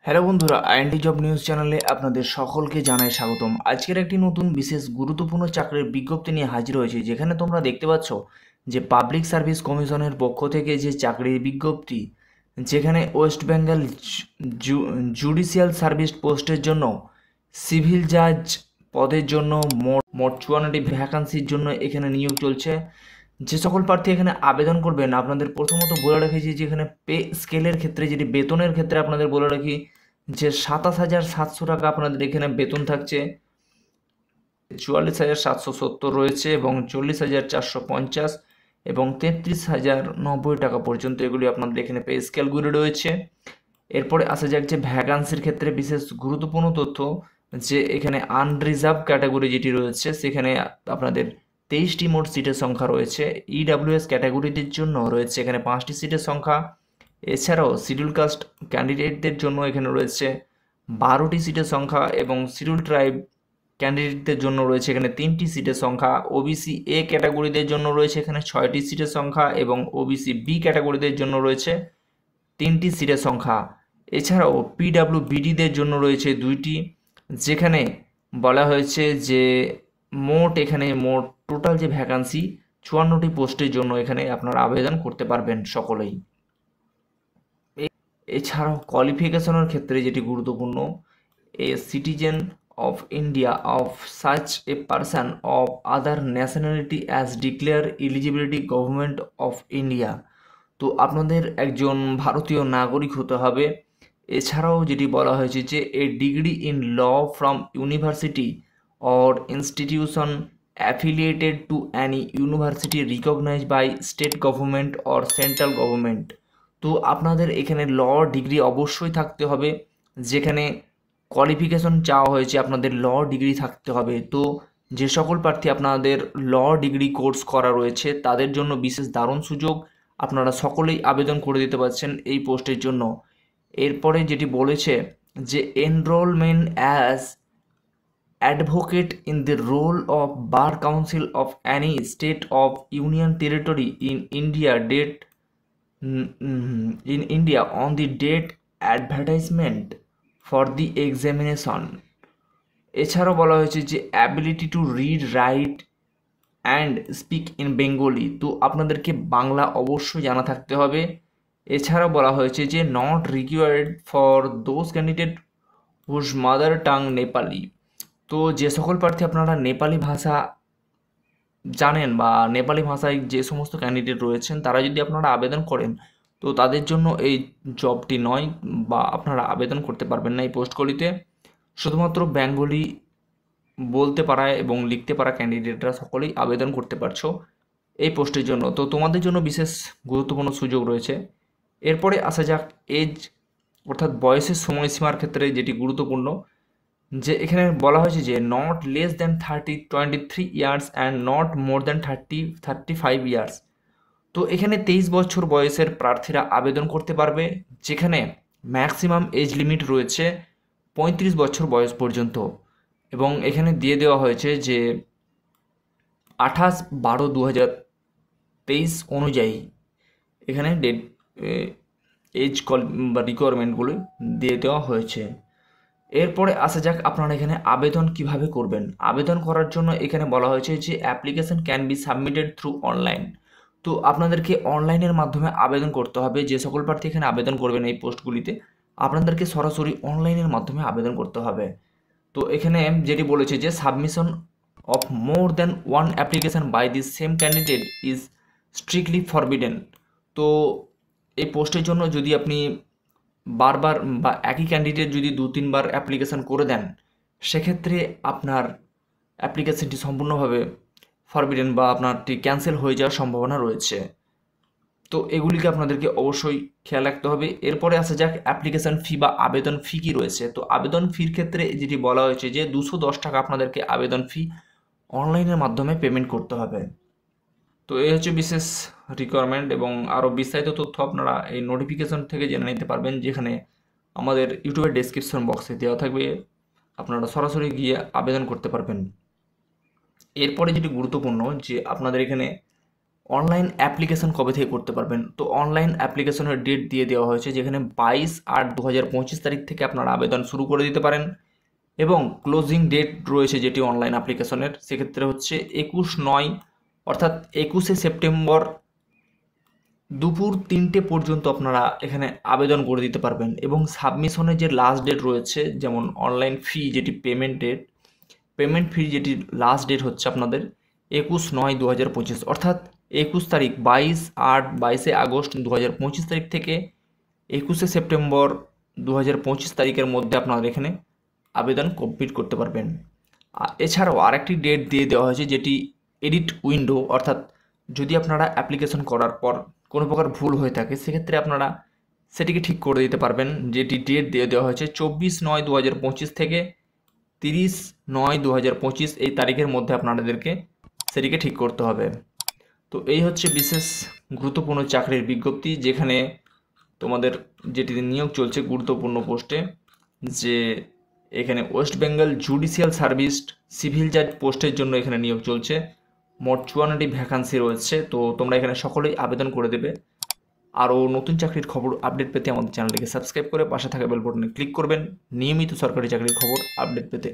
Hello বন্ধুরা, int job news চ্যানেলে আপনাদের সকলকে জানাই স্বাগতম। আজকের একটি নতুন বিশেষ গুরুত্বপূর্ণ চাকরির বিজ্ঞপ্তি নিয়ে হাজির হয়েছে, যেখানে তোমরা দেখতে পাচ্ছ যে পাবলিক সার্ভিস কমিশনের পক্ষ থেকে যে চাকরির বিজ্ঞপ্তি, যেখানে ওয়েস্ট বেঙ্গল জুডিশিয়াল সার্ভিস পোস্টের জন্য সিভিল জাজ পদের জন্য মোট 54টি ভ্যাকান্সির জন্য এখানে নিয়োগ চলছে। যে সকল প্রার্থী এখানে আবেদন করবেন, আপনাদের প্রথমত বলে রেখেছি যে এখানে পে স্কেলের ক্ষেত্রে, যেটি বেতনের ক্ষেত্রে আপনাদের বলে রাখি যে 27,700 টাকা আপনাদের এখানে বেতন থাকছে, 44,770 রয়েছে এবং 40,450 এবং 33,090 টাকা পর্যন্ত এগুলি আপনাদের এখানে পে স্কেলগুলি রয়েছে। এরপরে আসা যাক যে ভ্যাকান্সির ক্ষেত্রে বিশেষ গুরুত্বপূর্ণ তথ্য, যে এখানে আনরিজার্ভ ক্যাটাগরি যেটি রয়েছে সেখানে আপনাদের 23টি মোট সিটের সংখ্যা রয়েছে। ইডাব্লিউএস ক্যাটাগরিদের জন্য রয়েছে এখানে 5টি সিটের সংখ্যা। এছাড়াও শিডিউল কাস্ট ক্যান্ডিডেটদের জন্য এখানে রয়েছে 12টি সিটের সংখ্যা এবং শিডিউল ট্রাইব ক্যান্ডিডেটদের জন্য রয়েছে এখানে 3টি সিটের সংখ্যা। ওবিসি এ ক্যাটাগরিদের জন্য রয়েছে এখানে 6টি সিটের সংখ্যা এবং ওবিসি বি ক্যাটাগরিদের জন্য রয়েছে 3টি সিটের সংখ্যা। এছাড়াও পিডাব্লিউবিডিদের জন্য রয়েছে 2টি, যেখানে বলা হয়েছে যে এখানে মোট টোটাল যে ভ্যাকান্সি 54টি পোস্টের জন্য এখানে আপনারা আবেদন করতে পারবেন সকলেই। এছাড়াও কোয়ালিফিকেশনের ক্ষেত্রে যেটি গুরুত্বপূর্ণ, a citizen of India of such a person of other nationality as declare eligibility government of India. তো আপনাদের একজন ভারতীয় নাগরিক হতে হবে। এছাড়াও যেটি বলা হয়েছে যে a degree in law from university or institution affiliated to any university recognized by state government or central government. তো আপনাদের এখানে ল ডিগ্রি অবশ্যই থাকতে হবে, যেখানে কোয়ালিফিকেশন চাওয়া হয়েছে আপনাদের ল ডিগ্রি থাকতে হবে। তো যে সকল প্রার্থী আপনাদের ল ডিগ্রি কোর্স করা রয়েছে তাদের জন্য বিশেষ দারুণ সুযোগ, আপনারা সকলেই আবেদন করে দিতে পারছেন এই পোস্টের জন্য। এরপরে যেটি বলেছে যে enrolment as advocate in the roll of bar council of any state of union territory in India in India on the date advertisement for the examination। এছাড়াও বলা হয়েছে যে ability to read write and speak in Bengali. তো আপনাদেরকে বাংলা অবশ্যই জানা থাকতে হবে। এছাড়াও বলা হয়েছে যে not required for those candidate whose mother tongue Nepali. তো যে সকল প্রার্থী আপনারা নেপালি ভাষা জানেন বা নেপালি ভাষায় যে সমস্ত ক্যান্ডিডেট রয়েছেন তারা যদি আপনারা আবেদন করেন, তো তাদের জন্য এই জবটি নয় বা আপনারা আবেদন করতে পারবেন না এই পোস্টগুলিতে। শুধুমাত্র বেঙ্গলি বলতে পারা এবং লিখতে পারা ক্যান্ডিডেটরা সকলেই আবেদন করতে পারছো এই পোস্টের জন্য। তো তোমাদের জন্য বিশেষ গুরুত্বপূর্ণ সুযোগ রয়েছে। এরপরে আসা যাক এজ অর্থাৎ বয়সের সময়সীমার ক্ষেত্রে যেটি গুরুত্বপূর্ণ, যে এখানে বলা হয়েছে যে not less than 23 years and not more than 35 years. তো এখানে 23 বছর বয়সের প্রার্থীরা আবেদন করতে পারবে, যেখানে ম্যাক্সিমাম এজ লিমিট রয়েছে 35 বছর বয়স পর্যন্ত। এবং এখানে দিয়ে দেওয়া হয়েছে যে 28/12/2023 অনুযায়ী এখানে এজ বা রিকোয়ারমেন্টগুলি দিয়ে দেওয়া হয়েছে। এরপরে আসা যাক আপনারা এখানে আবেদন কিভাবে করবেন। আবেদন করার জন্য এখানে বলা হয়েছে যে application can be submitted through online. তো আপনাদেরকে অনলাইনের মাধ্যমে আবেদন করতে হবে। যে সকল প্রার্থী এখানে আবেদন করবেন এই পোস্টগুলিতে, আপনাদেরকে সরাসরি অনলাইনের মাধ্যমে আবেদন করতে হবে। তো এখানে যেটি বলেছে যে submission of more than one application by the same candidate is strictly forbidden. তো এই পোস্টের জন্য যদি আপনি বারবার বা একই ক্যান্ডিডেট যদি 2-3 বার অ্যাপ্লিকেশান করে দেন, সেক্ষেত্রে আপনার অ্যাপ্লিকেশনটি সম্পূর্ণভাবে ফরবিডেন বা আপনারটি ক্যান্সেল হয়ে যাওয়ার সম্ভাবনা রয়েছে। তো এগুলিকে আপনাদেরকে অবশ্যই খেয়াল রাখতে হবে। এরপরে আসা যাক অ্যাপ্লিকেশান ফি বা আবেদন ফি কী রয়েছে। তো আবেদন ফির ক্ষেত্রে যেটি বলা হয়েছে যে 210 টাকা আপনাদেরকে আবেদন ফি অনলাইনের মাধ্যমে পেমেন্ট করতে হবে। তো এই হচ্ছে বিশেষ রিকোয়ারমেন্ট এবং আরও বিস্তারিত তথ্য আপনারা এই নোটিফিকেশন থেকে জেনে নিতে পারবেন, যেখানে আমাদের ইউটিউবের ডেসক্রিপশন বক্সে দেওয়া থাকবে, আপনারা সরাসরি গিয়ে আবেদন করতে পারবেন। এরপরে যেটি গুরুত্বপূর্ণ যে আপনাদের এখানে অনলাইন অ্যাপ্লিকেশন কবে থেকে করতে পারবেন? তো অনলাইন অ্যাপ্লিকেশনের ডেট দিয়ে দেওয়া হয়েছে, যেখানে 22/8/2025 তারিখ থেকে আপনারা আবেদন শুরু করে দিতে পারেন, এবং ক্লোজিং ডেট রয়েছে যেটি অনলাইন অ্যাপ্লিকেশনের, সেক্ষেত্রে হচ্ছে 21/9 অর্থাৎ 21শে সেপ্টেম্বর দুপুর 3টে পর্যন্ত আপনারা এখানে আবেদন করে দিতে পারবেন। এবং সাবমিশনের যে লাস্ট ডেট রয়েছে, যেমন অনলাইন ফি যেটি পেমেন্ট ফি যেটি লাস্ট ডেট হচ্ছে আপনাদের 21/9/2025, অর্থাৎ 21 তারিখ 22/8 আগস্ট 2025 তারিখ থেকে 21শে সেপ্টেম্বর 2025 তারিখের মধ্যে আপনারা এখানে আবেদন কমপ্লিট করতে পারবেন। এছাড়াও আরেকটি ডেট দিয়ে দেওয়া হয়েছে যেটি এডিট উইন্ডো, অর্থাৎ যদি আপনারা অ্যাপ্লিকেশন করার পর কোনো প্রকার ভুল হয়ে থাকে সেক্ষেত্রে আপনারা সেটিকে ঠিক করে দিতে পারবেন, যেটি ডেট দিয়ে দেওয়া হয়েছে 24/9/2025 থেকে 30/9/2025 এই তারিখের মধ্যে আপনাদেরকে সেটিকে ঠিক করতে হবে। তো এই হচ্ছে বিশেষ গুরুত্বপূর্ণ চাকরির বিজ্ঞপ্তি, যেখানে তোমাদের যেটিতে নিয়োগ চলছে গুরুত্বপূর্ণ পোস্টে, যে এখানে West Bengal judicial service civil জাজ পোস্টের জন্য এখানে নিয়োগ চলছে। মোট 54টি ভ্যাকান্সি রয়েছে। তো তোমরা এখানে সকলেই আবেদন করে দেবে। আরও নতুন চাকরির খবর আপডেট পেতে আমাদের চ্যানেলটিকে সাবস্ক্রাইব করে পাশে থাকা বেল বাটনে ক্লিক করবেন নিয়মিত সরকারি চাকরির খবর আপডেট পেতে।